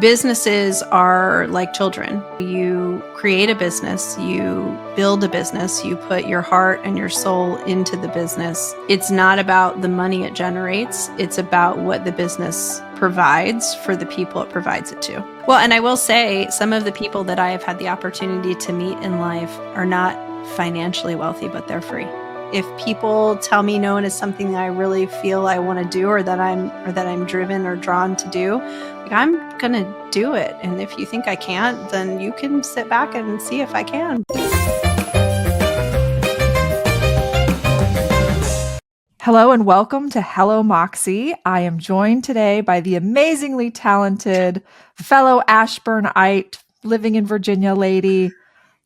Businesses are like children. You create a business, you build a business, you put your heart and your soul into the business. It's not about the money it generates, it's about what the business provides for the people it provides it to. Well, and I will say some of the people that I have had the opportunity to meet in life are not financially wealthy, but they're free. If people tell me no, and it's something that I really feel I want to do, or that I'm driven or drawn to do, like, I'm going to do it. And if you think I can't, then you can sit back and see if I can. Hello and welcome to Hello Moxie. I am joined today by the amazingly talented fellow Ashburnite living in Virginia lady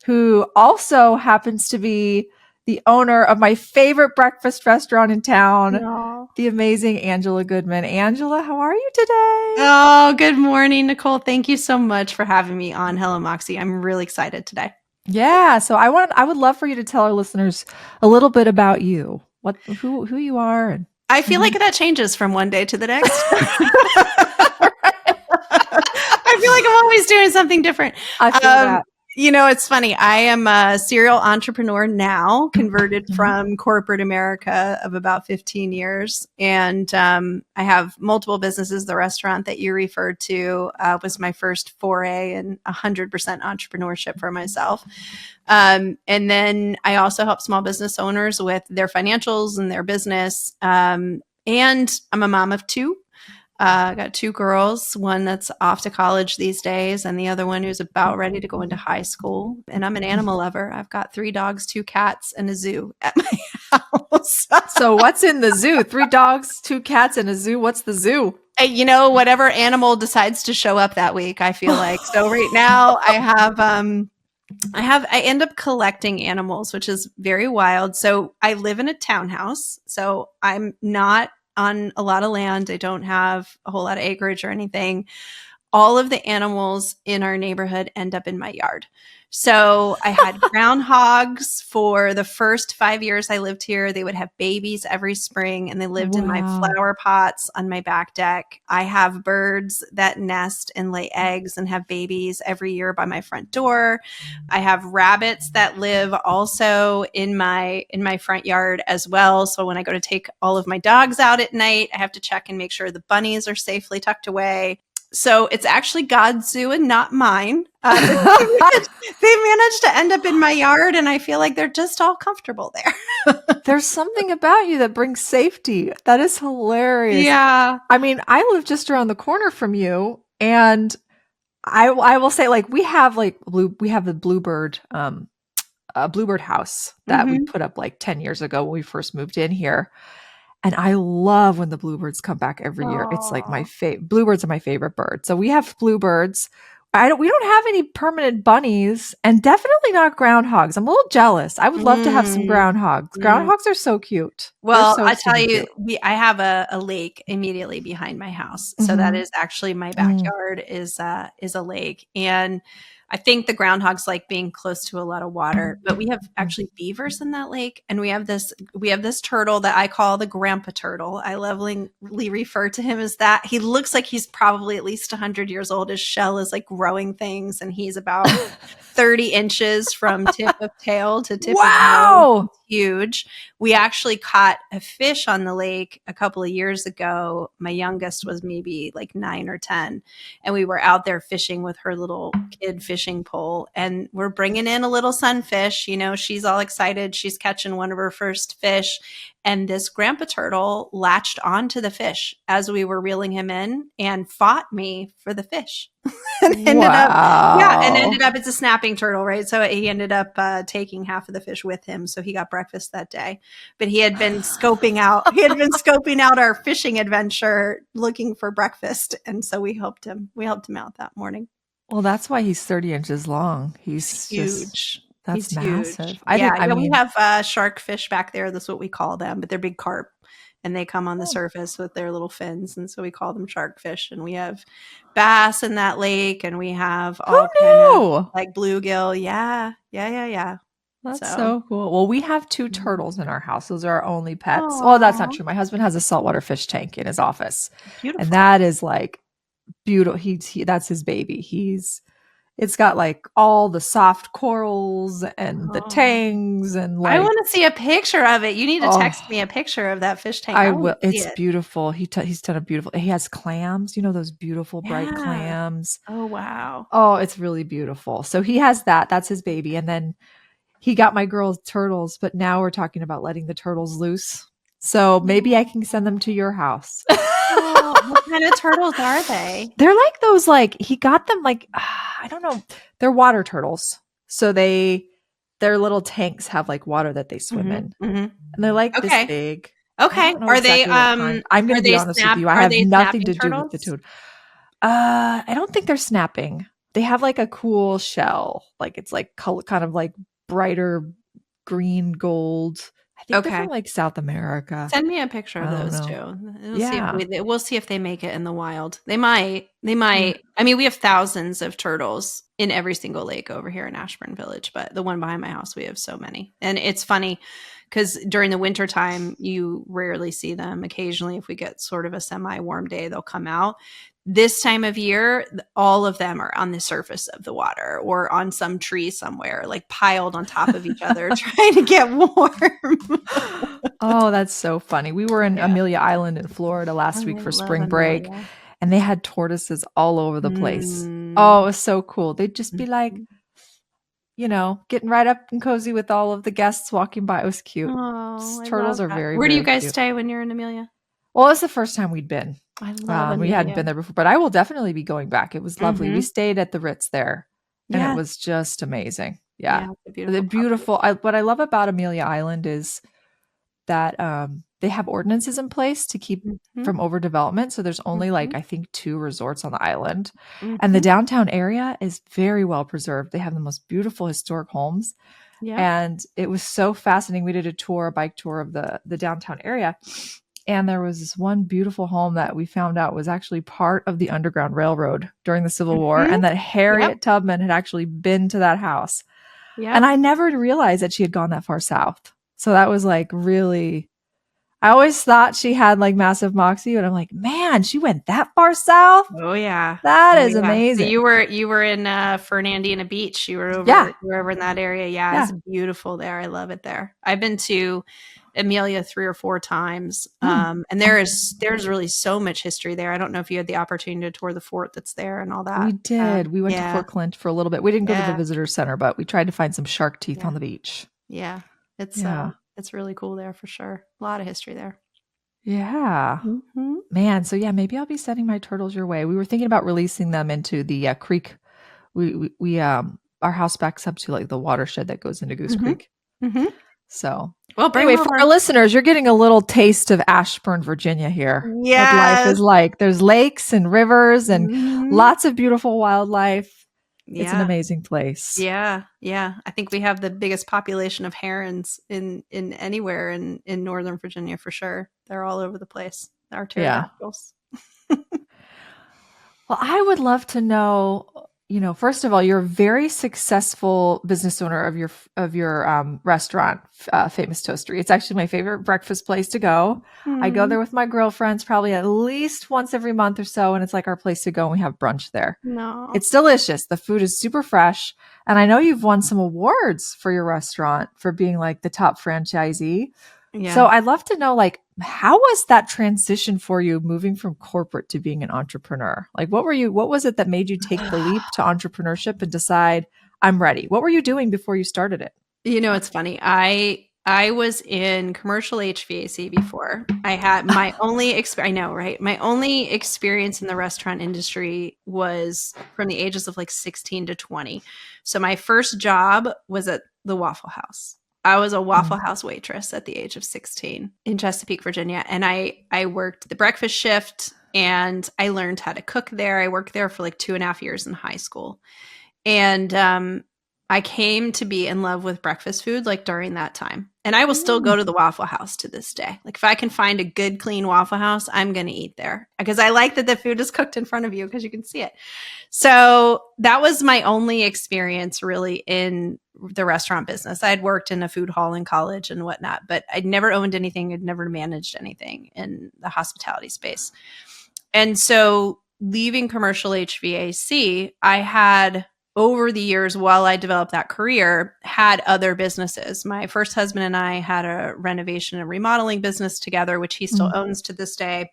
who also happens to be the owner of my favorite breakfast restaurant in town, Aww. the amazing Angela Goodman. Angela, how are you today? Oh, good morning, Nicole. Thank you so much for having me on Hello Moxie. I'm really excited today. Yeah, so I would love for you to tell our listeners a little bit about you, who you are. And I feel like that changes from one day to the next. I feel like I'm always doing something different. I feel that. You know, it's funny. I am a serial entrepreneur now, converted from corporate America of about 15 years. And I have multiple businesses. The restaurant that you referred to was my first foray in 100% entrepreneurship for myself. And then I also help small business owners with their financials and their business. And I'm a mom of two. I got two girls, one that's off to college these days, and the other one who's about ready to go into high school. And I'm an animal lover. I've got 3 dogs, 2 cats, and a zoo at my house. So what's in the zoo? 3 dogs, 2 cats, and a zoo. What's the zoo? You know, whatever animal decides to show up that week, I feel like. So right now I end up collecting animals, which is very wild. So I live in a townhouse, so I'm not on a lot of land. I don't have a whole lot of acreage or anything. All of the animals in our neighborhood end up in my yard. So I had groundhogs for the first 5 years I lived here. They would have babies every spring, and they lived in my flower pots on my back deck. I have birds that nest and lay eggs and have babies every year by my front door. I have rabbits that live also in my front yard as well. So when I go to take all of my dogs out at night, I have to check and make sure the bunnies are safely tucked away. So it's actually God's zoo and not mine. They managed to end up in my yard, and I feel like they're just all comfortable there. There's something about you that brings safety. That is hilarious. Yeah. I mean, I live just around the corner from you, and I will say, like, we have the bluebird, a bluebird house that we put up like 10 years ago when we first moved in here. And I love when the bluebirds come back every year. It's like my bluebirds are my favorite bird. So we have bluebirds. We don't have any permanent bunnies, and definitely not groundhogs. I'm a little jealous. I would love to have some groundhogs. Groundhogs are so cute. Well, I tell you, I have a lake immediately behind my house. So that is actually my backyard is a lake. And I think the groundhogs like being close to a lot of water, but we have actually beavers in that lake. And we have this turtle that I call the grandpa turtle. I lovingly refer to him as that. He looks like he's probably at least 100 years old. His shell is like growing things, and he's about 30 inches from tip of tail to tip of nose. Huge. We actually caught a fish on the lake a couple of years ago. My youngest was maybe like 9 or 10, and we were out there fishing with her little kid fishing pole, and we're bringing in a little sunfish. You know, she's all excited. She's catching one of her first fish, and this grandpa turtle latched onto the fish as we were reeling him in and fought me for the fish. and ended up, it's a snapping turtle, right? So he ended up taking half of the fish with him. So he got breakfast that day, but he had been scoping out our fishing adventure looking for breakfast. And so we helped him out that morning. Well, that's why he's 30 inches long. He's huge. That's he's massive. Huge. We have shark fish back there. That's what we call them, but they're big carp. And they come on the surface with their little fins. And so we call them shark fish. And we have bass in that lake. And we have all kind of like bluegill. Yeah. That's so cool. Well, we have 2 turtles in our house. Those are our only pets. Aww. Well, that's not true. My husband has a saltwater fish tank in his office. Beautiful. And that is like beautiful. That's his baby. It's got like all the soft corals and the Oh, tangs and I like, want to see a picture of it. You need to text me a oh, picture of that fish tank. I I want will. to see It's it. beautiful. He's done a beautiful. He has clams. You know those beautiful bright Yeah. clams. Oh, wow. Oh, it's really beautiful. So he has that. That's his baby. And then he got my girls turtles, but now we're talking about letting the turtles loose. So maybe I can send them to your house. Oh, what kind of turtles are they? They're like those, like he got them like I don't know. They're water turtles. So their little tanks have like water that they swim Mhm, in. mhm. And they're like this Okay, big. I okay. don't know exactly what kind. I'm going to be honest with you. I Are have they nothing snapping to do with the turtles? toad. I don't think they're snapping. They have like a cool shell. Like it's like color, kind of like brighter green gold. I think they're Okay. from like South America. Send me a picture I of don't those know. too. Yeah. We'll see if they make it in the wild. They might. They Yeah. might. I mean, we have thousands of turtles in every single lake over here in Ashburn Village, but the one behind my house, we have so many. And it's funny because during the winter time, you rarely see them. Occasionally, if we get sort of a semi-warm day, they'll come out. This time of year, all of them are on the surface of the water or on some tree somewhere, like piled on top of each other, trying to get warm. Oh, that's so funny. We were in Yeah. Amelia Island in Florida last Oh, week I for love spring break, Amelia. and they had tortoises all over the place. Mm. Oh, it was so cool. They'd just be like, Mhm. getting right up and cozy with all of the guests walking by. It was cute. Oh, I Turtles love are that. very, Where do you very guys cute. stay when you're in Amelia? Well, it's the first time we'd been. I love We hadn't Amelia. been there before, but I will definitely be going back. It was lovely. We Mhm. stayed at the Ritz there, and it Yeah. was just amazing. Yeah. Yeah, it's a The beautiful property. beautiful what I love about Amelia Island is that they have ordinances in place to keep Mhm. from overdevelopment. So there's only like Mhm. I think 2 resorts on the island. And the Mhm. downtown area is very well preserved. They have the most beautiful historic homes. Yep. And it was so fascinating. We did a bike tour of the downtown area. And there was this one beautiful home that we found out was actually part of the Underground Railroad during the Civil War, Mhm. and that Yep. Harriet Tubman had actually been to that house. And Yep. I never realized that she had gone that far south. So that was like really, I always thought she had like massive moxie, but I'm like, man, she went that far south? Oh, yeah. That Oh, is yeah. So amazing. you were in, Fernandina Beach. Yeah. You were over in that area. Yeah, Yeah. it's beautiful there. I love it there. I've been to Amelia 3 or 4 times, Mm, and there's really so much history there. I don't know if you had the opportunity to tour the fort that's there and all we that. did. We went to Yeah, Fort Clint for a little bit. We didn't go to the yeah, visitor center, but we tried to find some shark teeth yeah, on the beach. yeah. Yeah. It's really cool there for sure. A lot of history there. Yeah. Mhm. Man, so yeah, maybe I'll be sending my turtles your way. We were thinking about releasing them into the creek. We our house backs up to like the watershed that goes into Goose Mhm. Creek. Mhm. So, Well, bring anyway, them for over. our listeners, you're getting a little taste of Ashburn, Virginia here. What life Yes. is like. There's lakes and rivers and Mhm. lots of beautiful wildlife. It's an Yeah. amazing place. Yeah, yeah. I think we have the biggest population of herons in anywhere in Northern Virginia for sure. They're all over the place. Our Yeah. pterodactyls. Well, I would love to know, first of all, you're a very successful business owner of your restaurant, Famous Toastery. It's actually my favorite breakfast place to go. I go Mm, there with my girlfriends probably at least once every month or so, and it's like our place to go, and we have brunch there. no. It's delicious. The food is super fresh, and I know you've won some awards for your restaurant for being like the top franchisee. So Yeah. I'd love to know, like, how was that transition for you moving from corporate to being an entrepreneur? Like, what was it that made you take the leap to entrepreneurship and decide I'm ready? What were you doing before you started it? It's funny. I was in commercial HVAC before. I had my only I know, right? My only experience in the restaurant industry was from the ages of like 16 to 20. So my first job was at the Waffle House. I was a Waffle Mm. House waitress at the age of 16 in Chesapeake, Virginia, and I worked the breakfast shift and I learned how to cook there. I worked there for like 2.5 years in high school. And I came to be in love with breakfast food like during that time. And I will still Mm. go to the Waffle House to this day. Like if I can find a good, clean Waffle House, I'm going to eat there because I like that the food is cooked in front of you because you can see it. So that was my only experience really in the restaurant business. I had worked in a food hall in college and whatnot, but I'd never owned anything. I'd never managed anything in the hospitality space. And so leaving commercial HVAC, I had over the years while I developed that career, had other businesses. My first husband and I had a renovation and remodeling business together, which he still owns to this day.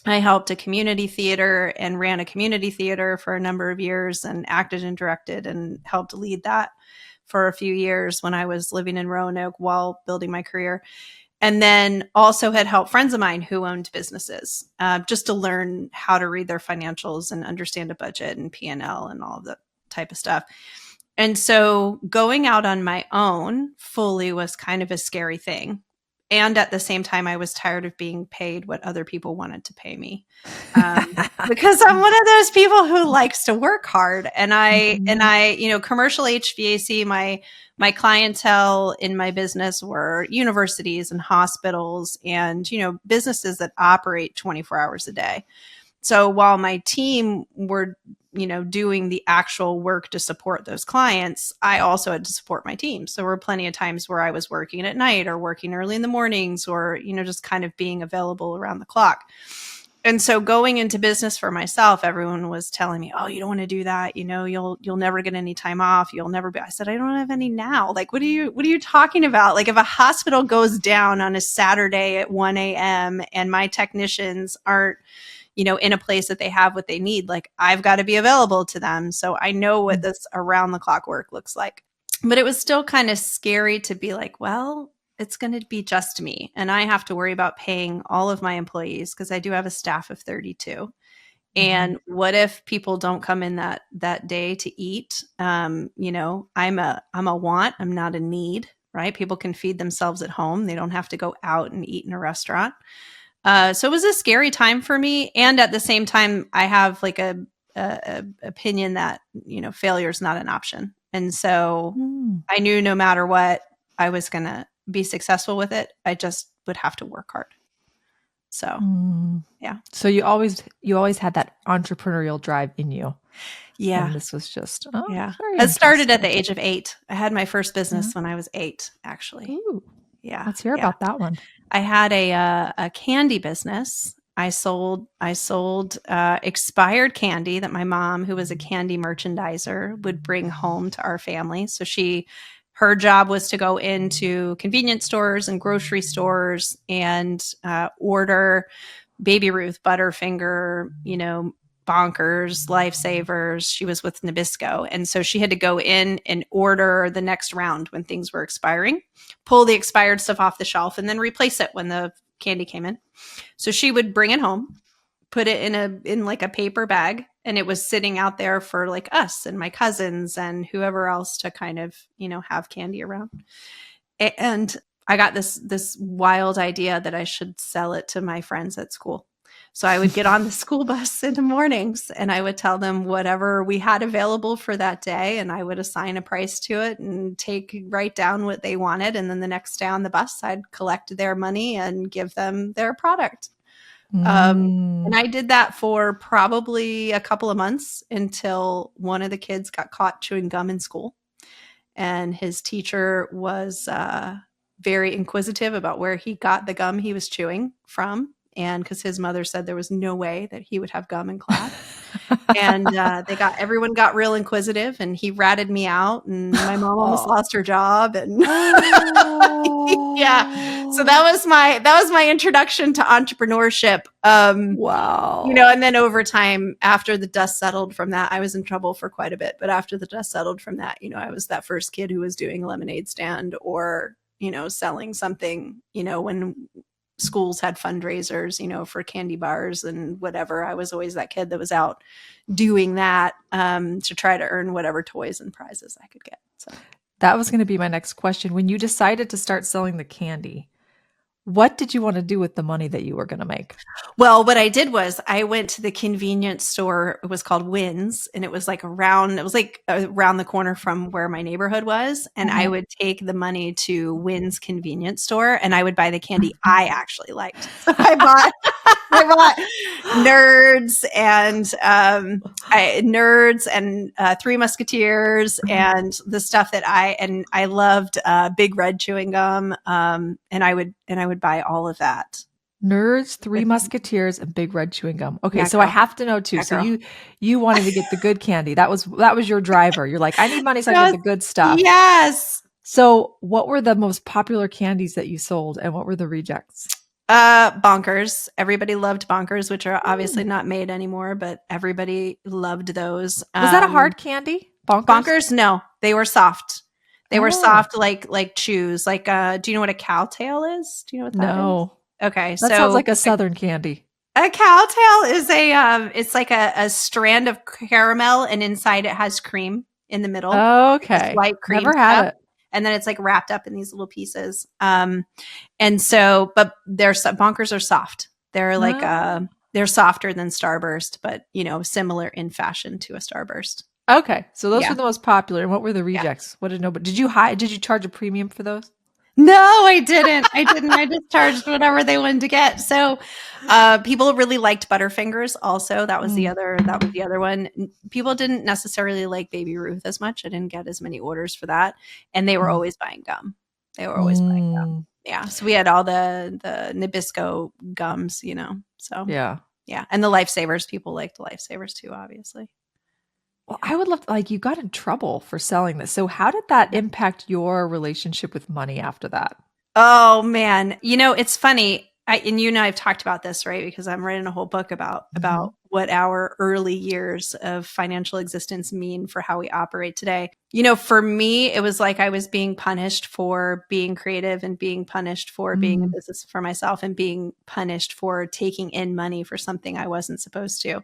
I helped a community theater and ran a community theater for a number of years and acted and directed and helped lead that for a few years when I was living in Roanoke while building my career. And then also had helped friends of mine who owned businesses just to learn how to read their financials and understand a budget and P&L and all of that type of stuff. And so going out on my own fully was kind of a scary thing. And at the same time, I was tired of being paid what other people wanted to pay me. Because I'm one of those people who likes to work hard. And I, commercial HVAC, my clientele in my business were universities and hospitals and, businesses that operate 24 hours a day. So while my team were, doing the actual work to support those clients, I also had to support my team. So there were plenty of times where I was working at night or working early in the mornings or, just kind of being available around the clock. And so going into business for myself, everyone was telling me, oh, you don't want to do that. You'll never get any time off. You'll never be. I said, I don't have any now. Like, what are you talking about? Like if a hospital goes down on a Saturday at 1 a.m. and my technicians aren't, in a place that they have what they need, like I've got to be available to them. So I know what this around the clock work looks like. But it was still kind of scary to be like, well, it's going to be just me. And I have to worry about paying all of my employees because I do have a staff of 32. And what if people don't come in that day to eat? I'm a want, I'm not a need, right? People can feed themselves at home. They don't have to go out and eat in a restaurant. So it was a scary time for me. And at the same time, I have like a opinion that, failure is not an option. And so I knew no matter what, I was going to be successful with it. I just would have to work hard. So, yeah. So you always had that entrepreneurial drive in you. Yeah. And this was just, it started at the age of 8. I had my first business when I was 8, actually. Ooh. Yeah. Let's hear about that one. I had a candy business. I sold expired candy that my mom, who was a candy merchandiser, would bring home to our family. So her job was to go into convenience stores and grocery stores and order Baby Ruth, Butterfinger, Bonkers, Lifesavers. She was with Nabisco. And so she had to go in and order the next round when things were expiring, pull the expired stuff off the shelf, and then replace it when the candy came in. So she would bring it home, put it in like a paper bag, and it was sitting out there for like us and my cousins and whoever else to kind of, have candy around. And I got this wild idea that I should sell it to my friends at school. So I would get on the school bus in the mornings and I would tell them whatever we had available for that day. And I would assign a price to it and write down what they wanted. And then the next day on the bus, I'd collect their money and give them their product. And I did that for probably a couple of months until one of the kids got caught chewing gum in school. And his teacher was very inquisitive about where he got the gum he was chewing from. And because his mother said there was no way that he would have gum in class. And everyone got real inquisitive and he ratted me out and my mom almost lost her job. And yeah, so that was my introduction to entrepreneurship. Wow. And then over time, after the dust settled from that, I was in trouble for quite a bit. But after the dust settled from that, I was that first kid who was doing a lemonade stand or, selling something, when schools had fundraisers, for candy bars and whatever. I was always that kid that was out doing that to try to earn whatever toys and prizes I could get. So that was going to be my next question. When you decided to start selling the candy, what did you want to do with the money that you were going to make? Well, what I did was I went to the convenience store. It was called Wynn's, and it was like around the corner from where my neighborhood was. And I would take the money to Wynn's convenience store and I would buy the candy I actually liked. So I bought Nerds and Three Musketeers and the stuff that I loved Big Red chewing gum. And I would buy all of that Nerds, Three Musketeers, and Big Red Chewing Gum. Okay, Yeah, so I girl. have to know too. Yeah, So girl. you wanted to get the good candy. That was your driver. You're like, I need money so I can get Just the good stuff. yes. So what were the most popular candies that you sold, and what were the rejects? Bonkers. Everybody loved Bonkers, which are obviously Mm. not made anymore, but everybody loved those. Was that a hard candy? Bonkers? Bonkers, no, they were soft. They were Oh, soft like chews. Like, do you know what a cow tail is? Do you know what that is? no. Okay, That sounds so like a Southern candy. a cow tail is it's like a strand of caramel, and inside it has cream in the middle, like this Okay. white cream Never had stuff, it. and then it's like wrapped up in these little pieces. And so, but Bonkers are soft. They're like Oh. they're softer than Starburst, but similar in fashion to a Starburst. Okay. So those Yeah, were the most popular. And what were the yeah. rejects? What did nobody, did you charge a premium for those? No, I didn't. I didn't. I just charged whatever they wanted to get. So, people really liked Butterfingers. Also, that was the Mm. other. That was the other one. People didn't necessarily like Baby Ruth as much. I didn't get as many orders for that, and they were Mm. always buying gum. They were always buying gum. Mm. Yeah. So we had all the Nabisco gums. So Yeah. yeah, and the Lifesavers. People liked the Lifesavers too, obviously. Well, I would love to, like, you got in trouble for selling this. So how did that impact your relationship with money after that? Oh man, it's funny. I've talked about this, right? Because I'm writing a whole book about Mhm. what our early years of financial existence mean for how we operate today. For me, it was like I was being punished for being creative, and being punished for being in Mm. business for myself, and being punished for taking in money for something I wasn't supposed to.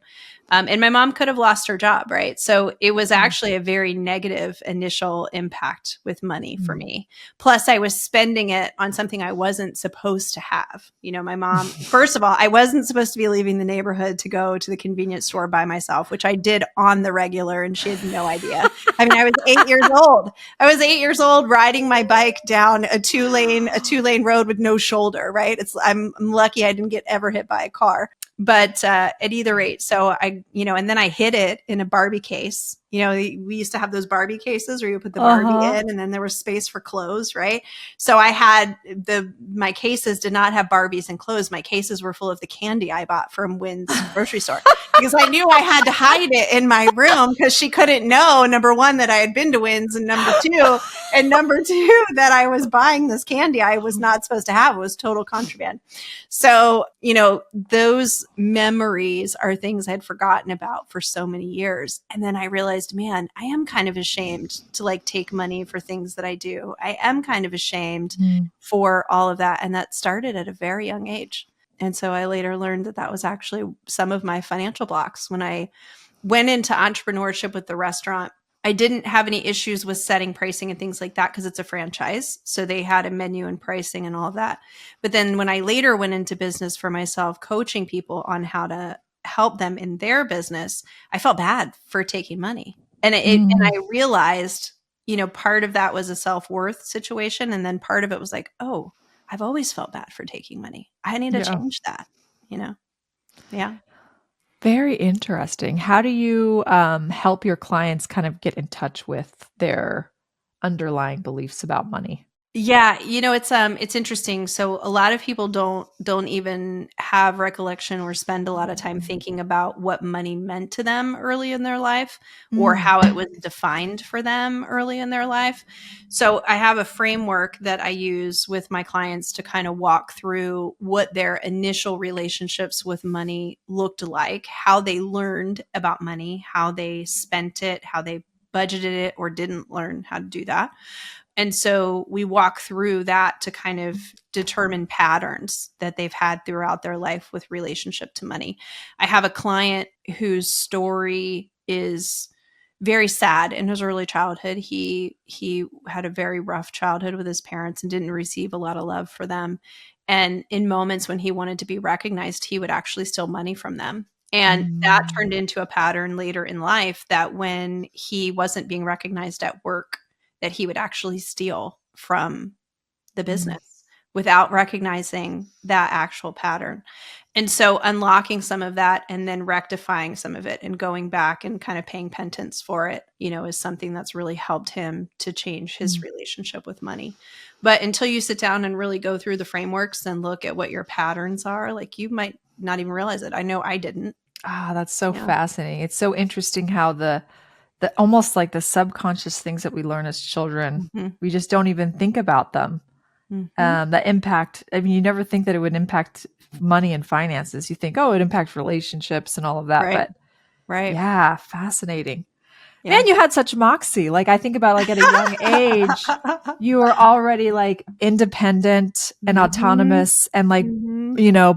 And my mom could have lost her job, right? So it was Mm. actually a very negative initial impact with money for Mm. me. Plus, I was spending it on something I wasn't supposed to have. My mom, first of all, I wasn't supposed to be leaving the neighborhood to go to the convenience store by myself, which I did on the regular, and she had no idea. I mean, I was 8 years old. I was 8 years old riding my bike down a two lane road with no shoulder, right? I'm lucky I didn't get ever hit by a car. But at either rate, so and then I hid it in a Barbie case. We used to have those Barbie cases where you put the Barbie Uh-huh. in, and then there was space for clothes, right? So I had my cases did not have Barbies and clothes. My cases were full of the candy I bought from Wynn's grocery store, because I knew I had to hide it in my room, because she couldn't know, number one, that I had been to Wynn's, and number two, that I was buying this candy I was not supposed to have. It was total contraband. So, those memories are things I'd forgotten about for so many years. And then I realized, man, I am kind of ashamed to like take money for things that I do. I am kind of ashamed Mm. for all of that. And that started at a very young age. And so I later learned that was actually some of my financial blocks. When I went into entrepreneurship with the restaurant, I didn't have any issues with setting pricing and things like that, because it's a franchise. So they had a menu and pricing and all of that. But then when I later went into business for myself, coaching people on how to help them in their business, I felt bad for taking money. And Mm. I realized, part of that was a self-worth situation. And then part of it was like, oh, I've always felt bad for taking money. I need to Yeah. change that, you know? Yeah. Very interesting. How do you help your clients kind of get in touch with their underlying beliefs about money? Yeah, it's interesting. So a lot of people don't even have recollection or spend a lot of time thinking about what money meant to them early in their life, or Mm. how it was defined for them early in their life. So I have a framework that I use with my clients to kind of walk through what their initial relationships with money looked like, how they learned about money, how they spent it, how they budgeted it or didn't learn how to do that. And so we walk through that to kind of determine patterns that they've had throughout their life with relationship to money. I have a client whose story is very sad. In his early childhood, he had a very rough childhood with his parents and didn't receive a lot of love for them. And in moments when he wanted to be recognized, he would actually steal money from them. And that Mm. turned into a pattern later in life, that when he wasn't being recognized at work, that he would actually steal from the Mm. business without recognizing that actual pattern. And so unlocking some of that and then rectifying some of it and going back and kind of paying penance for it, is something that's really helped him to change his relationship with money. But until you sit down and really go through the frameworks and look at what your patterns are, like you might not even realize it. I know I didn't. Ah, that's so fascinating. It's so interesting how the almost like the subconscious things that we learn as children, we just don't even think about them. The impact, I mean, you never think that it would impact money and finances. You think, oh, it impacts relationships and all of that. Right. But Right. yeah, fascinating. Yeah. Man, you had such moxie. Like I think about like at a young age, you were already like independent and autonomous and like,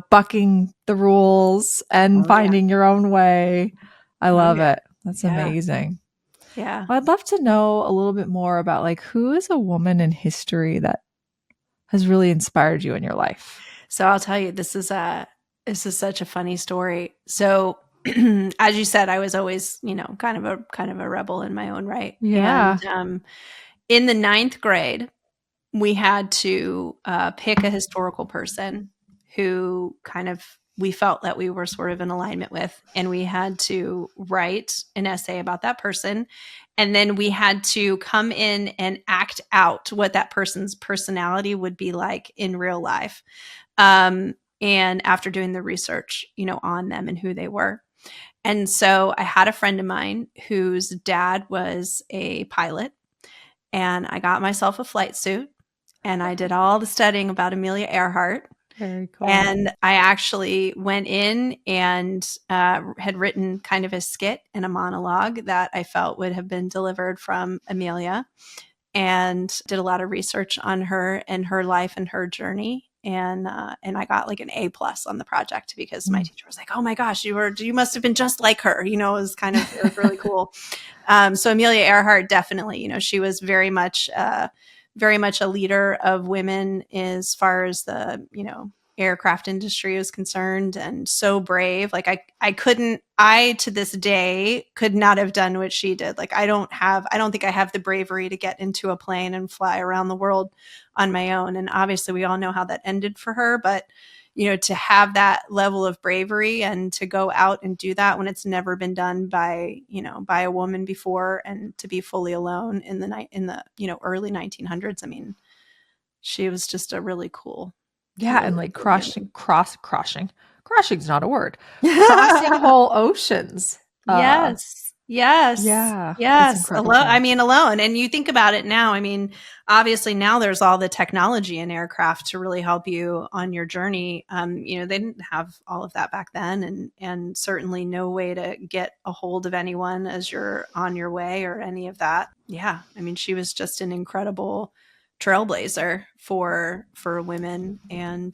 bucking the rules and finding your own way. I love it. That's amazing. Yeah. Well, I'd love to know a little bit more about like who is a woman in history that has really inspired you in your life. So I'll tell you, this is such a funny story. So as you said, I was always, kind of a rebel in my own right. Yeah. And in the 9th grade, we had to pick a historical person who we felt that we were sort of in alignment with, and we had to write an essay about that person. And then we had to come in and act out what that person's personality would be like in real life. And after doing the research, on them and who they were. And so I had a friend of mine whose dad was a pilot, and I got myself a flight suit and I did all the studying about Amelia Earhart. Very cool. And I actually went in and had written kind of a skit and a monologue that I felt would have been delivered from Amelia, and did a lot of research on her and her life and her journey. And I got like an A+ on the project because my teacher was like, "Oh my gosh, you must have been just like her." It was really cool. So Amelia Earhart, definitely, she was very much a leader of women as far as the, aircraft industry is concerned, and so brave. Like I to this day could not have done what she did. Like I don't think I have the bravery to get into a plane and fly around the world on my own. And obviously we all know how that ended for her, but to have that level of bravery and to go out and do that when it's never been done by a woman before, and to be fully alone in the early 1900s. I mean, she was just a really cool. Yeah, and like crossing's not a word. Crossing whole oceans. Yes. Yeah. Alone. And you think about it now. I mean, obviously now there's all the technology in aircraft to really help you on your journey. They didn't have all of that back then, and certainly no way to get a hold of anyone as you're on your way or any of that. Yeah. I mean, she was just an incredible trailblazer for women, and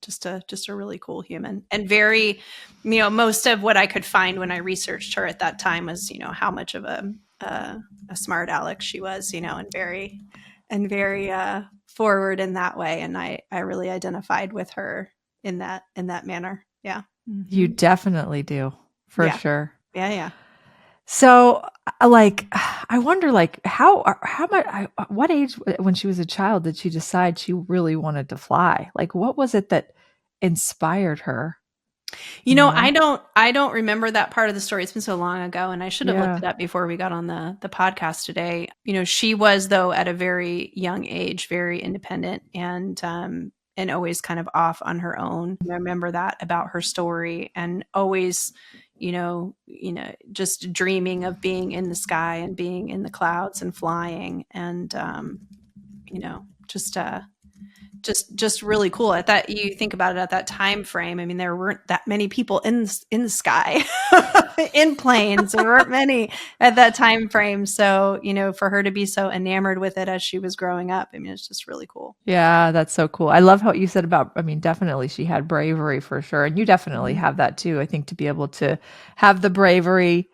just a really cool human, and very, most of what I could find when I researched her at that time was, how much of a smart aleck she was, and very forward in that way. And I really identified with her in that manner. Yeah. You definitely do, for sure. Yeah. So, like, I wonder, like, how much, what age when she was a child did she decide she really wanted to fly? Like, what was it that inspired her? I don't remember that part of the story. It's been so long ago, and I should have looked it up before we got on the podcast today. She was, though, at a very young age, very independent, and always kind of off on her own. I remember that about her story, and always, just dreaming of being in the sky and being in the clouds and flying, and just really cool. At that, you think about it at that time frame. I mean, there weren't that many people in the sky in planes. There weren't many at that time frame. So, for her to be so enamored with it as she was growing up, I mean, it's just really cool. Yeah, that's so cool. I love what you said about, I mean, definitely she had bravery for sure. And you definitely have that too. I think to be able to have the bravery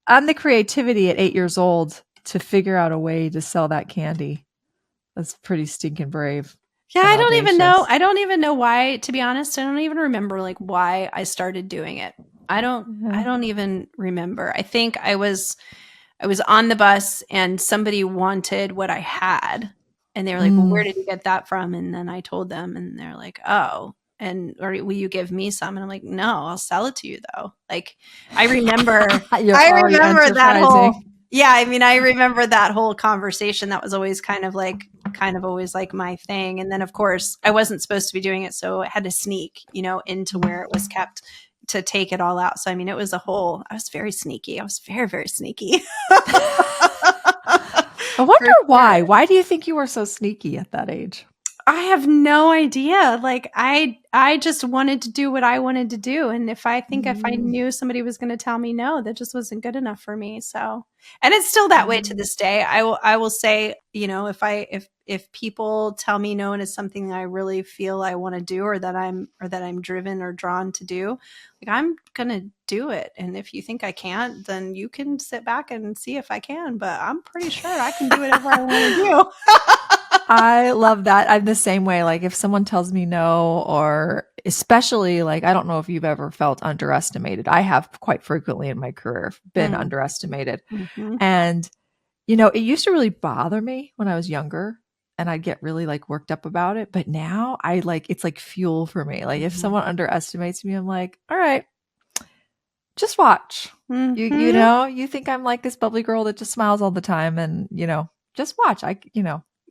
and the creativity at 8 years old to figure out a way to sell that candy. That's pretty stinking brave. Yeah, I don't even know. I don't even know why, to be honest. I don't even remember like why I started doing it. I don't even remember. I think I was on the bus and somebody wanted what I had, and they were like, "Well, where did you get that from?" And then I told them, and they're like, "Oh, or will you give me some? And I'm like, no, I'll sell it to you though. Like I remember, You're I already remember that enterprising. whole, yeah, I mean, I remember that whole conversation. That was always kind of always like my thing. And then of course I wasn't supposed to be doing it. So I had to sneak, into where it was kept to take it all out. So, I mean, I was very sneaky. I was very, very sneaky. I wonder For why. sure. Why do you think you were so sneaky at that age? I have no idea. Like I just wanted to do what I wanted to do, and if I Mm, knew somebody was going to tell me no, that just wasn't good enough for me. So, and it's still that way to mm, this day. I will say, if people tell me no and it's something that I really feel I want to do, or that I'm driven or drawn to do, like I'm going to do it. And if you think I can't, then you can sit back and see if I can, but I'm pretty sure I can do whatever I want to do. I love that. I'm the same way. Like if someone tells me no, or especially like, I don't know if you've ever felt underestimated. I have quite frequently in my career been Mm. underestimated. Mhm. And, it used to really bother me when I was younger and I'd get really like worked up about it. But now it's like fuel for me. Like if Mhm. someone underestimates me, I'm like, all right, just watch. Mhm. You think I'm like this bubbly girl that just smiles all the time and, just watch.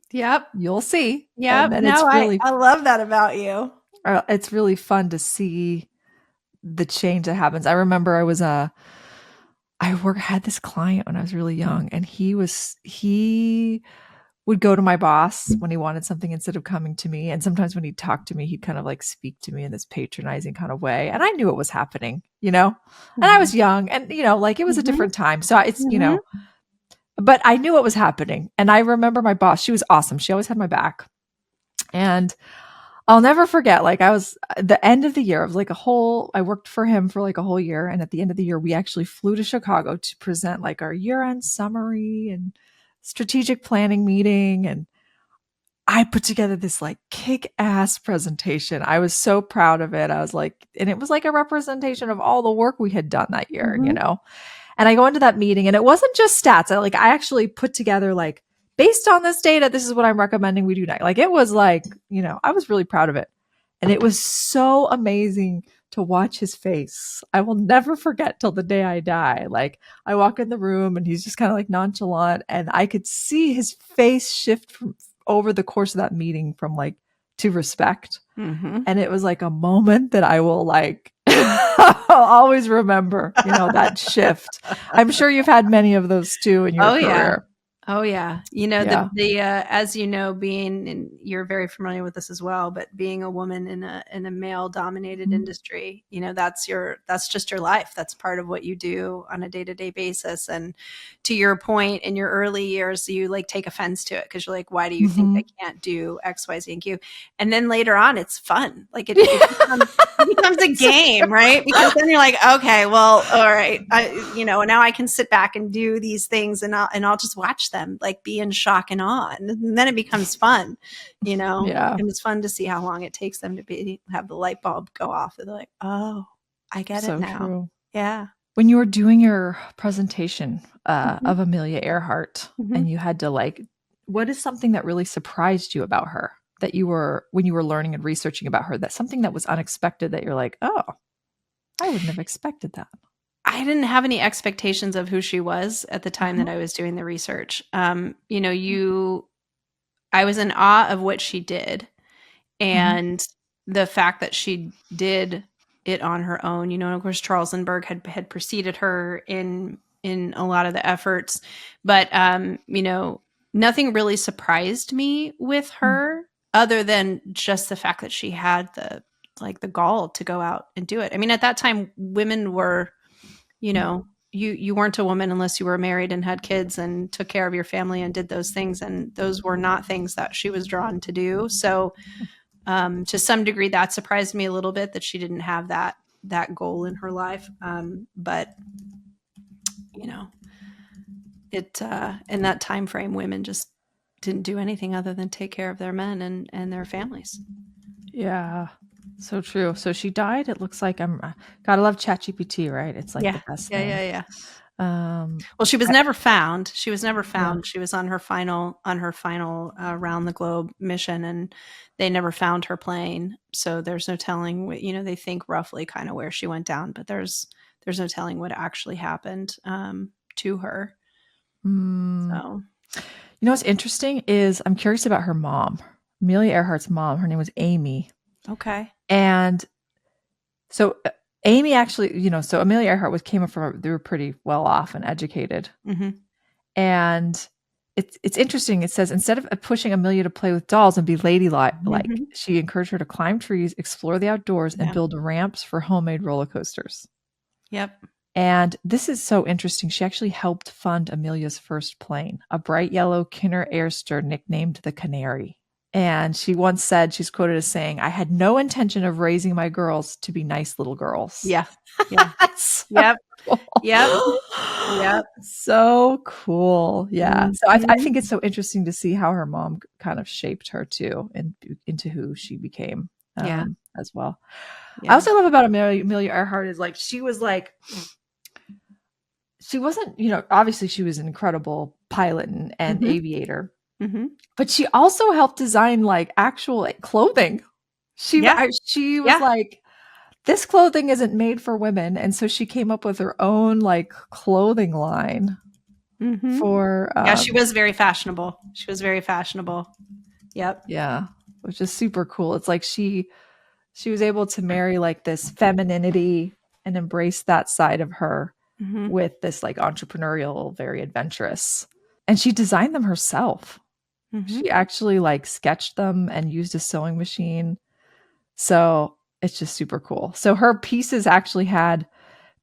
Yep. You'll see. And Yep. then No, I love that about you. it's really fun to see the change that happens. I remember had this client when I was really young, and he would go to my boss when he wanted something instead of coming to me. And sometimes when he'd talk to me, he'd kind of like speak to me in this patronizing kind of way. And I knew it was happening, and I Mhm. was young and, like it was a Mhm. different time. So Mhm. but I knew it was happening. And I remember my boss, she was awesome. She always had my back. And I'll never forget, like I was the end of the year, it was like I worked for him for like a whole year. And at the end of the year, we actually flew to Chicago to present like our year end summary and strategic planning meeting. And I put together this like kick ass presentation. I was so proud of it. I was like, and it was like a representation of all the work we had done that year, Mhm. And I go into that meeting and it wasn't just stats. I actually put together like, based on this data, this is what I'm recommending we do next. Like it was like, I was really proud of it. And it was so amazing to watch his face. I will never forget till the day I die. Like I walk in the room and he's just kind of like nonchalant and I could see his face shift from over the course of that meeting from like to respect. Mhm. And it was like a moment that I will like I'll always remember, that shift. I'm sure you've had many of those too in your Oh, yeah. career. Oh, yeah. Yeah. As being, and you're very familiar with this as well, but being a woman in a male dominated Mhm. industry, that's just your life. That's part of what you do on a day-to-day basis. And to your point, in your early years, you like take offense to it because you're like, why do you think I Mhm. can't do X, Y, Z, and Q? And then later on, it's fun. Like it becomes a So game, right? Because then you're like, okay, well, all right, now I can sit back and do these things, and I'll just watch them, like be in shock and awe, and then it becomes fun, yeah, and it's fun to see how long it takes them to have the light bulb go off. And they're like, oh, I get it so now. true. Yeah. When you were doing your presentation Hmm. of Amelia Earhart Hmm. and you had to like, what is something that really surprised you about her that when you were learning and researching about her, that something that was unexpected that you're like, oh, I wouldn't have expected that. I didn't have any expectations of who she was at the time that Uh-huh. I was doing the research. I was in awe of what she did, Mhm. and the fact that she did it on her own. And of course Charles Lindbergh had preceded her in a lot of the efforts, but nothing really surprised me with Mm. her other than just the fact that she had the gall to go out and do it. I mean, at that time women were, you weren't a woman unless you were married and had kids and took care of your family and did those things, and those were not things that she was drawn to do. So to some degree, that surprised me a little bit that she didn't have that goal in her life. But you know, it in that time frame, women just didn't do anything other than take care of their men and their families. Yeah. So true. So she died. It looks like gotta love ChatGPT, right? It's like the Yeah, best yeah, thing. yeah, yeah. Well, she was never found. She was never Yeah. found. She was on her final round the globe mission, and they never found her plane. So there's no telling what, they think roughly kind of where she went down, but there's no telling what actually happened to her. So You know what's interesting is I'm curious about her mom, Amelia Earhart's mom. Her name was Amy. okay. And so Amy actually, so Amelia Earhart came from, they were pretty well off and educated. Mm-hmm. And it's interesting. It says, instead of pushing Amelia to play with dolls and be ladylike, Mm-hmm. she encouraged her to climb trees, explore the outdoors, and Yeah. build ramps for homemade roller coasters. Yep. And this is so interesting. She actually helped fund Amelia's first plane, a bright yellow Kinner Airster nicknamed the Canary. And she once said, she's quoted as saying, "I had no intention of raising my girls to be nice little girls." Yeah. Yeah. So Yep. cool. Yep. Yep. So cool. Yeah. So I Mhm. think it's so interesting to see how her mom kind of shaped her too, and into who she became Yeah. as well. I Yeah. also love about Amelia Earhart is she wasn't, obviously she was an incredible pilot and Mhm. aviator, Mhm. but she also helped design actual clothing. Yeah. She was Yeah. like, this clothing isn't made for women. And so she came up with her own clothing line Mhm. for, Yeah, she was very fashionable. She was very fashionable. Yep. yeah, which is super cool. It's like she was able to marry this femininity and embrace that side of her Mhm. with this entrepreneurial, very adventurous. And she designed them herself. Mhm. She actually sketched them and used a sewing machine. So it's just super cool. So her pieces actually had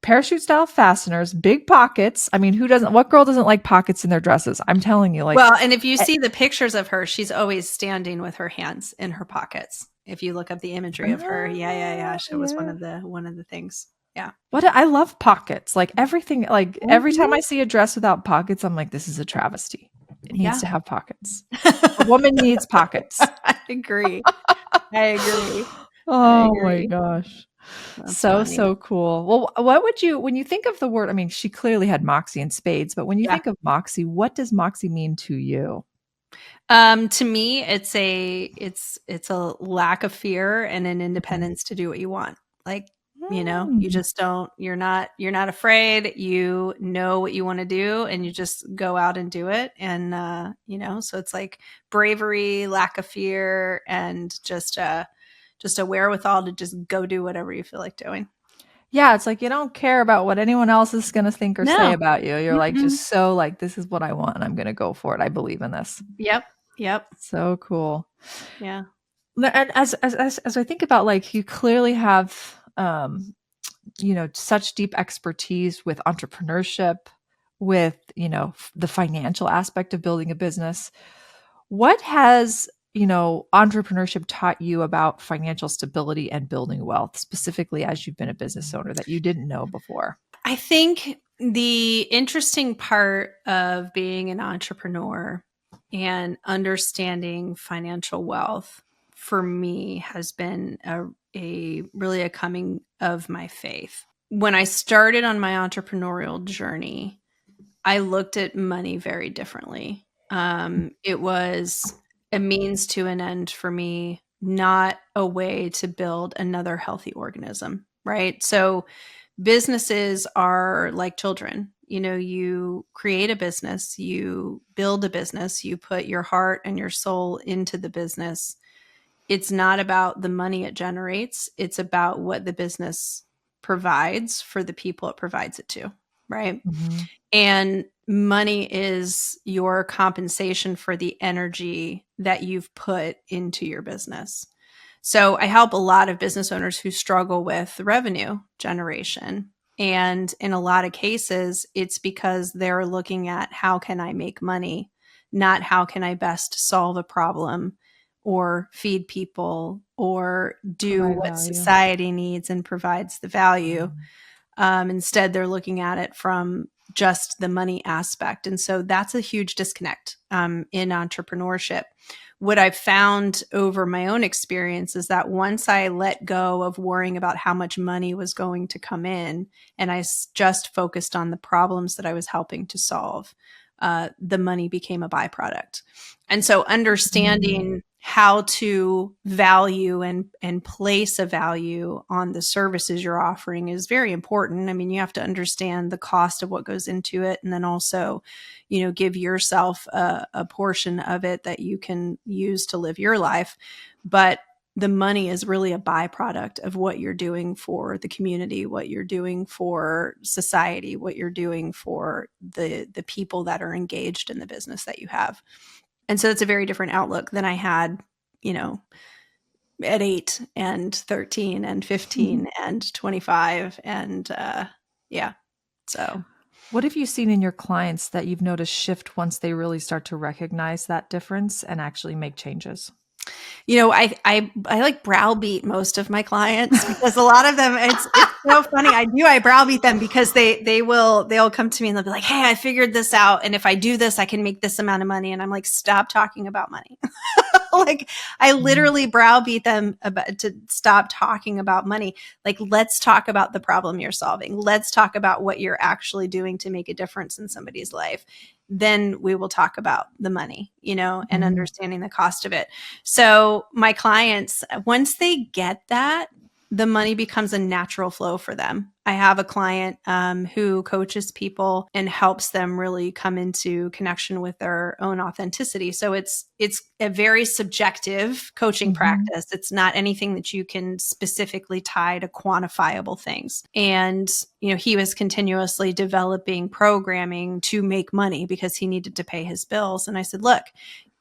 parachute style fasteners, big pockets. I mean, what girl doesn't like pockets in their dresses? I'm telling you, Well, and if you eh, see the pictures of her, she's always standing with her hands in her pockets. If you look up the imagery of her, yeah. It was one yeah. of the things. Yeah. I love pockets. Everything, every time Mhm. I see a dress without pockets, I'm like, this is a travesty. It needs Yeah. to have pockets. A woman needs pockets. I agree. I agree. I Oh my agree. gosh. That's So, funny. so cool. Well, what would when you think of the word, I mean, she clearly had Moxie and spades, but when you Yeah. think of Moxie, what does Moxie mean to you? To me, it's a lack of fear and an Mhm. independence to do what you want. Like, you Mm. just don't, you're not afraid. You know what you want to do and you just go out and do it. And, so it's like bravery, lack of fear, and just a wherewithal to just go do whatever you feel like doing. Yeah, it's like you don't care about what anyone else is going to think or say No. about you. You're Mm-mm. just so this is what I want and I'm going to go for it. I believe in this. Yep. Yep. So cool. Yeah. And as I think about you clearly have such deep expertise with entrepreneurship, with the financial aspect of building a business. What has entrepreneurship taught you about financial stability and building wealth, specifically as you've been a business owner that you didn't know before? I think the interesting part of being an entrepreneur and understanding financial wealth for me has been a really a coming of my faith. When I started on my entrepreneurial journey, I looked at money very differently. It was a means to an end for me, not a way to build another healthy organism, right? So businesses are like children. You create a business, you build a business, you put your heart and your soul into the business. It's not about the money it generates, it's about what the business provides for the people it provides it to, right? Mhm. And money is your compensation for the energy that you've put into your business. So I help a lot of business owners who struggle with revenue generation. And in a lot of cases, it's because they're looking at how can I make money, not how can I best solve a problem or feed people or do Provide what value. society needs and provides the value. Instead, they're looking at it from just the money aspect. And so that's a huge disconnect in entrepreneurship. What I've found over my own experience is that once I let go of worrying about how much money was going to come in, and I just focused on the problems that I was helping to solve, the money became a byproduct. And so understanding how to value and place a value on the services you're offering is very important. I mean, you have to understand the cost of what goes into it, and then also, give yourself a portion of it that you can use to live your life. But the money is really a byproduct of what you're doing for the community, what you're doing for society, what you're doing for the people that are engaged in the business that you have. And so it's a very different outlook than I had, at 8 and 13 and 15 and 25. And yeah. So what have you seen in your clients that you've noticed shift once they really start to recognize that difference and actually make changes? I like browbeat most of my clients because a lot of them, it's so funny. I browbeat them because they'll come to me and they'll be like, "Hey, I figured this out. And if I do this, I can make this amount of money." And I'm like, "Stop talking about money." Like, I literally browbeat them to stop talking about money. Like, let's talk about the problem you're solving. Let's talk about what you're actually doing to make a difference in somebody's life. Then we will talk about the money, and understanding the cost of it. So my clients, once they get that, the money becomes a natural flow for them. I have a client who coaches people and helps them really come into connection with their own authenticity. So it's a very subjective coaching practice. It's not anything that you can specifically tie to quantifiable things. And he was continuously developing programming to make money because he needed to pay his bills. And I said, look,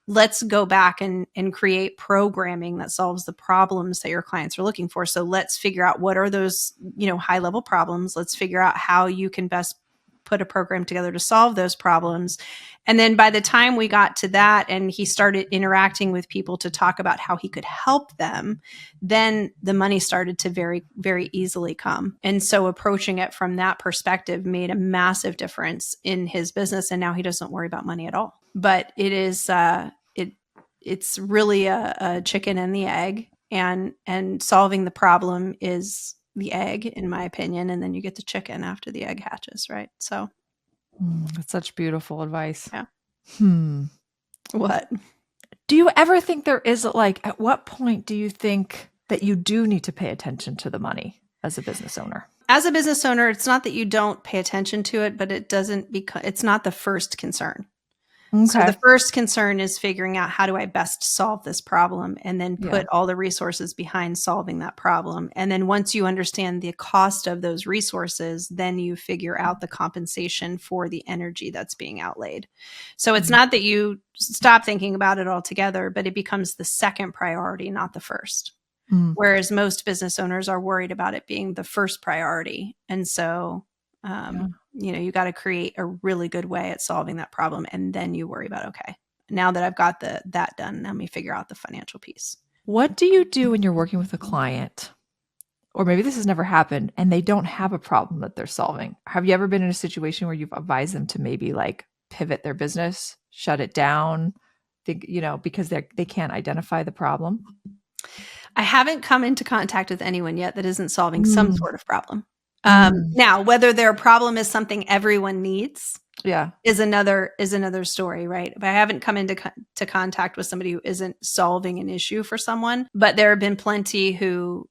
let's go back and create programming that solves the problems that your clients are looking for. So let's figure out what are those, high level problems. Let's figure out how you can best put a program together to solve those problems. And then by the time we got to that and he started interacting with people to talk about how he could help them, then the money started to very, very easily come. And so approaching it from that perspective made a massive difference in his business. And now he doesn't worry about money at all. But it is, it's really a chicken and the egg, and solving the problem is the egg, in my opinion. And then you get the chicken after the egg hatches, right? So that's such beautiful advice. Yeah. What? Do you ever think there is at what point do you think that you do need to pay attention to the money as a business owner? As a business owner, it's not that you don't pay attention to it, but it's not the first concern. Okay. So the first concern is figuring out how do I best solve this problem, and then put all the resources behind solving that problem. And then once you understand the cost of those resources, then you figure out the compensation for the energy that's being outlaid. So it's not that you stop thinking about it altogether, but it becomes the second priority, not the first. Whereas most business owners are worried about it being the first priority. And so you got to create a really good way at solving that problem. And then you worry about, okay, now that I've got that done, let me figure out the financial piece. What do you do when you're working with a client, or maybe this has never happened, and they don't have a problem that they're solving? Have you ever been in a situation where you've advised them to maybe pivot their business, shut it down, because they can't identify the problem? I haven't come into contact with anyone yet that isn't solving some sort of problem. Now, whether their problem is something everyone needs, is another story, right? But I haven't come into contact with somebody who isn't solving an issue for someone. But there have been plenty who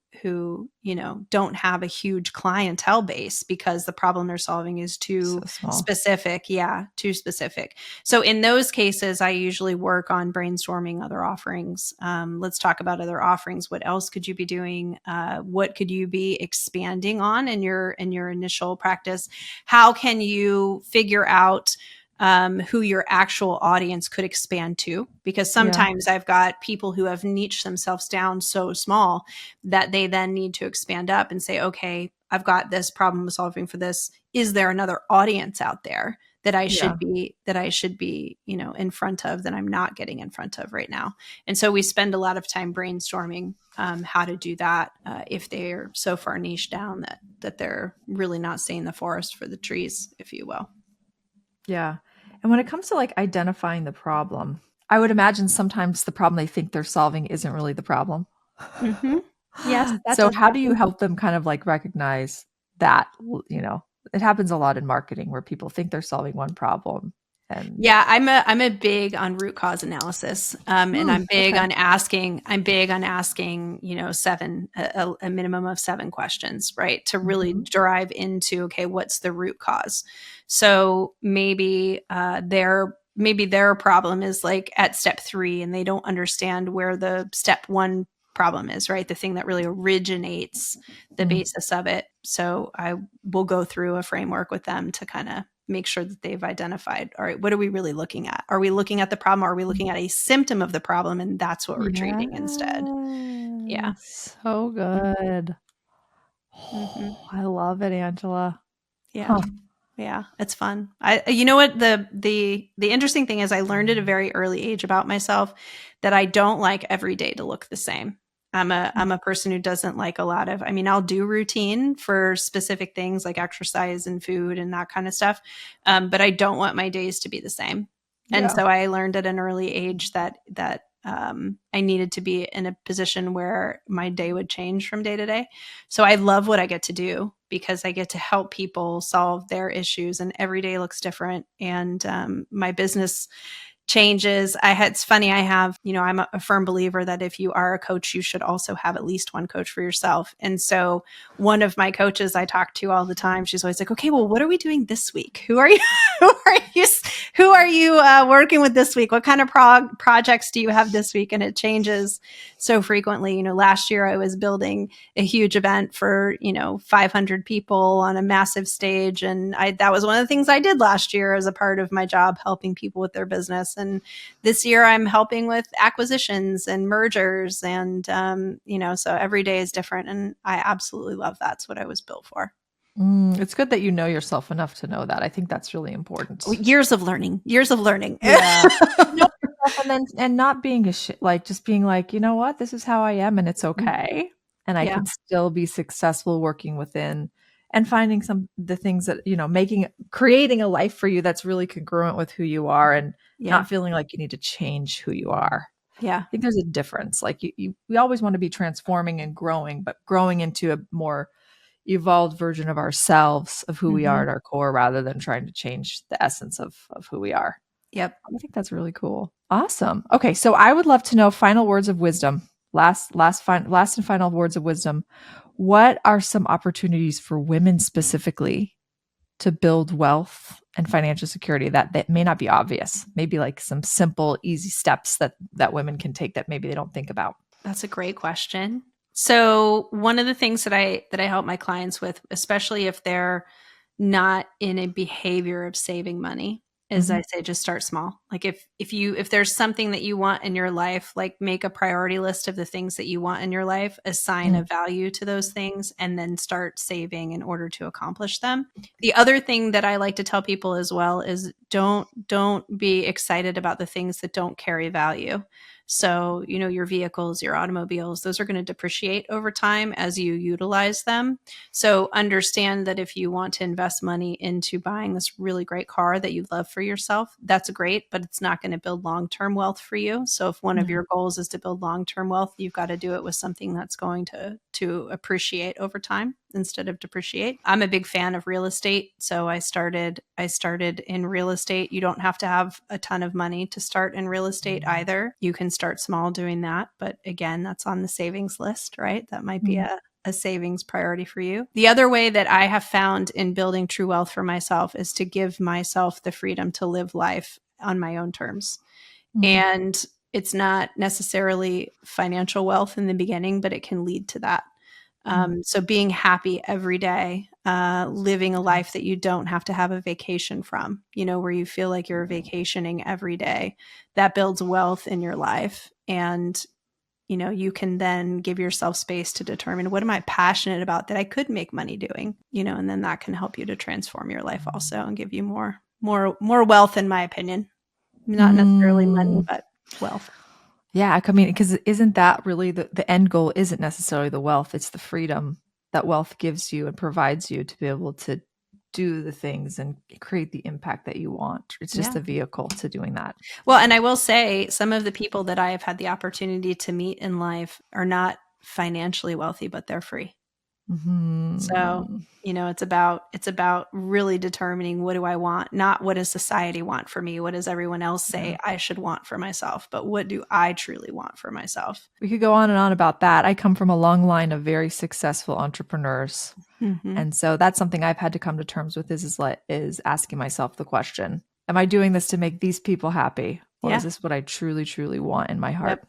don't have a huge clientele base because the problem they're solving is too specific. Yeah, too specific. So in those cases, I usually work on brainstorming other offerings. Let's talk about other offerings. What else could you be doing? What could you be expanding on in your initial practice? How can you figure out who your actual audience could expand to? Because sometimes I've got people who have niched themselves down so small that they then need to expand up and say, okay, I've got this problem solving for this. Is there another audience out there that I should be, in front of, that I'm not getting in front of right now? And so we spend a lot of time brainstorming how to do that if they're so far niched down that they're really not seeing the forest for the trees, if you will. Yeah. And when it comes to like identifying the problem, I would imagine sometimes the problem they think they're solving isn't really the problem. Mhm. Yes, that So does how do you happen. help them kind of like recognize that, you know, it happens a lot in marketing where people think they're solving one problem and Yeah, I'm a big on root cause analysis, and okay. I'm big on asking, you know, a minimum of 7 questions, right, to really Mhm. drive into, okay, what's the root cause? So maybe their problem is like at step 3, and they don't understand where the step 1 problem is, right? The thing that really originates the Mm. basis of it. So I will go through a framework with them to kind of make sure that they've identified, all right, what are we really looking at? Are we looking at the problem? Or are we looking at a symptom of the problem? And that's what we're treating instead. Yeah. Yes. So good. Mm-hmm. Oh, I love it, Angela. Yeah. Huh. Yeah. It's fun. You know what, the interesting thing is I learned at a very early age about myself that I don't like every day to look the same. I'm a person who doesn't like a lot of, I mean, I'll do routine for specific things like exercise and food and that kind of stuff. But I don't want my days to be the same. And Yeah. so I learned at an early age that I needed to be in a position where my day would change from day to day. So I love what I get to do because I get to help people solve their issues, and every day looks different. And my business changes. It's funny. I'm a firm believer that if you are a coach, you should also have at least one coach for yourself. And so one of my coaches I talk to all the time, she's always like, okay, well, what are we doing this week? Who are you? who are you? Who are you working with this week? What kind of projects do you have this week? And it changes so frequently. You know, last year I was building a huge event for, 500 people on a massive stage. And that was one of the things I did last year as a part of my job, helping people with their business. And this year I'm helping with acquisitions and mergers. And, so every day is different. And I absolutely love that's what I was built for. It's good that you know yourself enough to know that. I think that's really important. Years of learning, years of learning. Yeah. Know yourself and not being like just being like, you know what, this is how I am and it's okay. And I Yeah. could still be successful working within and finding the things that, creating a life for you that's really congruent with who you are and Yeah. not feeling like you need to change who you are. Yeah. I think there's a difference. Like we always want to be transforming and growing, but growing into a more evolved version of ourselves, of who we are Hmm. at our core, rather than trying to change the essence of who we are. Yep. I think that's really cool. Awesome. Okay, so I would love to know final words of wisdom. Last and final words of wisdom. What are some opportunities for women specifically to build wealth and financial security that may not be obvious? Maybe like some simple, easy steps that women can take that maybe they don't think about. That's a great question. So one of the things that I help my clients with, especially if they're not in a behavior of saving money, is Mhm. I say just start small. Like if there's something that you want in your life, like make a priority list of the things that you want in your life, assign a Mm. value to those things, and then start saving in order to accomplish them. The other thing that I like to tell people as well is don't be excited about the things that don't carry value. So, your vehicles, your automobiles, those are going to depreciate over time as you utilize them. So, understand that if you want to invest money into buying this really great car that you love for yourself, that's great, but it's not going to build long term wealth for you. So, if one of Yeah. your goals is to build long term wealth, you've got to do it with something that's going to appreciate over time instead of depreciate. I'm a big fan of real estate, so I started in real estate. You don't have to have a ton of money to start in real estate either. You can start small doing that, but again, that's on the savings list, right? That might be Mm. a savings priority for you. The other way that I have found in building true wealth for myself is to give myself the freedom to live life on my own terms. Mm. And it's not necessarily financial wealth in the beginning, but it can lead to that. Mm. So being happy every day, living a life that you don't have to have a vacation from, where you feel like you're vacationing every day, that builds wealth in your life. And, you can then give yourself space to determine what am I passionate about that I could make money doing, and then that can help you to transform your life also and give you more wealth, in my opinion. Not necessarily money, Mm. but wealth. Yeah, I mean, because isn't that really the end goal? Isn't necessarily the wealth; it's the freedom that wealth gives you and provides you to be able to do the things and create the impact that you want. It's just a vehicle to doing that. Well, and I will say some of the people that I have had the opportunity to meet in life are not financially wealthy, but they're free. Mm-hmm. So, it's about really determining, what do I want? Not what does society want for me? What does everyone else say I should want for myself? But what do I truly want for myself? We could go on and on about that. I come from a long line of very successful entrepreneurs. Mm-hmm. And so that's something I've had to come to terms with is asking myself the question, am I doing this to make these people happy? Or is this what I truly, truly want in my heart?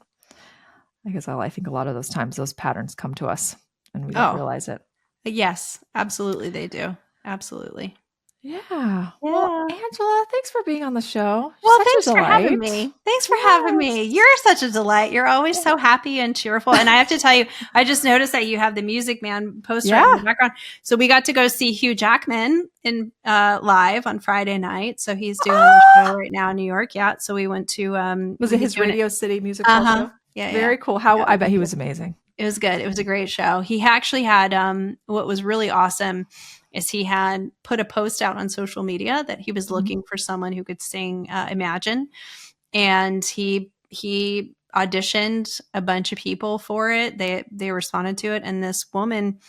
Because I think a lot of those times those patterns come to us and we don't realize it. Yes, absolutely. They do. Absolutely. Yeah. Well, Angela, thanks for being on the show. Well, thanks for having me. Thanks for having me. You're such a delight. You're always so happy and cheerful. And I have to tell you, I just noticed that you have the Music Man poster in the background. So we got to go see Hugh Jackman in live on Friday night. So he's doing a show right now in New York. Yeah. So we went to was it his Radio City Music Hall? Yeah. Very cool. I bet he was amazing. It was good. It was a great show. He actually had what was really awesome is he had put a post out on social media that he was looking for someone who could sing Imagine. And he auditioned a bunch of people for it. They responded to it. And this woman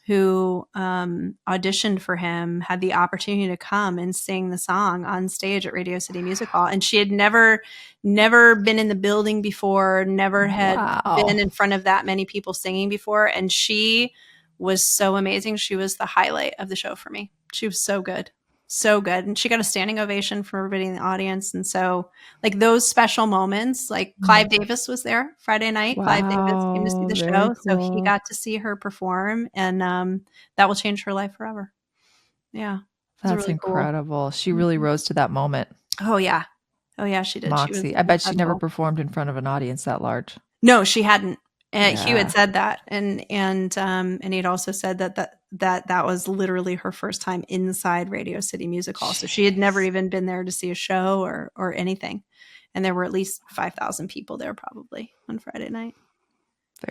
who auditioned for him had the opportunity to come and sing the song on stage at Radio City Music Hall. And she had never been in the building before, never had been in front of that many people singing before. And she was so amazing. She was the highlight of the show for me. She was so good. So good. And she got a standing ovation from everybody in the audience. And so like those special moments, like Clive Davis was there Friday night. Clive Davis came to see the show. Cool. So he got to see her perform and that will change her life forever. Yeah. That's really incredible. Cool. She really rose to that moment. Oh yeah. Oh yeah, she did. Moxie. I bet she never performed in front of an audience that large. No, she hadn't. Hugh had said that, and he'd also said that was literally her first time inside Radio City Music Hall. So she had never even been there to see a show or anything. And there were at least 5,000 people there probably on Friday night.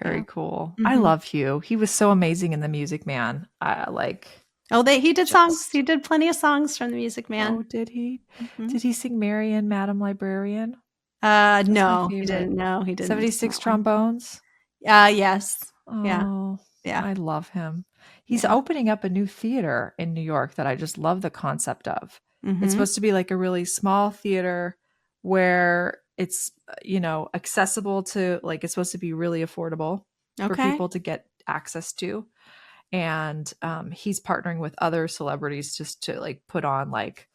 Very cool. Mm-hmm. I love Hugh. He was so amazing in The Music Man. He did songs. He did plenty of songs from The Music Man. Oh, did he? Mm-hmm. Did he sing Marian, Madam Librarian? No, he didn't. No, he didn't. 76 trombones. Yes. Oh, yeah. I love him. He's opening up a new theater in New York that I just love the concept of. Mm-hmm. It's supposed to be like a really small theater where it's, accessible to, like, it's supposed to be really affordable for people to get access to. And he's partnering with other celebrities just to like put on like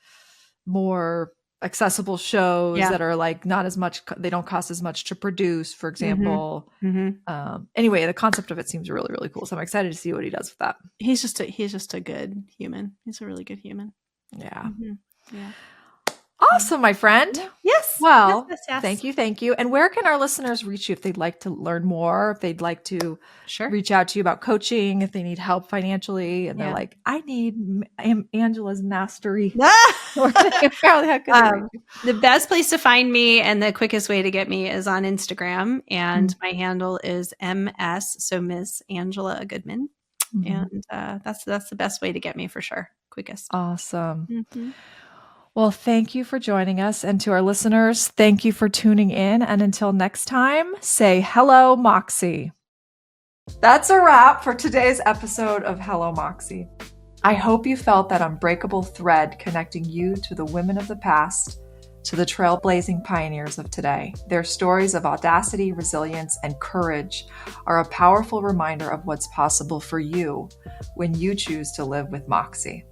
more accessible shows that are like not as much, they don't cost as much to produce, for example. Mm-hmm. Anyway, the concept of it seems really, really cool. So I'm excited to see what he does with that. He's just a good human. He's a really good human. Yeah. Mm-hmm. Yeah. Awesome, my friend. Yes. Well, yes. Thank you. And where can our listeners reach you if they'd like to learn more, if they'd like to reach out to you about coaching, if they need help financially, and they're like, I need Angela's mastery. The best place to find me and the quickest way to get me is on Instagram. And my handle is MS, so Miss Angela Goodman. Mm-hmm. And that's the best way to get me for sure. Quickest. Awesome. Mm-hmm. Well, thank you for joining us. And to our listeners, thank you for tuning in. And until next time, say hello, Moxie. That's a wrap for today's episode of Hello Moxie. I hope you felt that unbreakable thread connecting you to the women of the past, to the trailblazing pioneers of today. Their stories of audacity, resilience, and courage are a powerful reminder of what's possible for you when you choose to live with Moxie.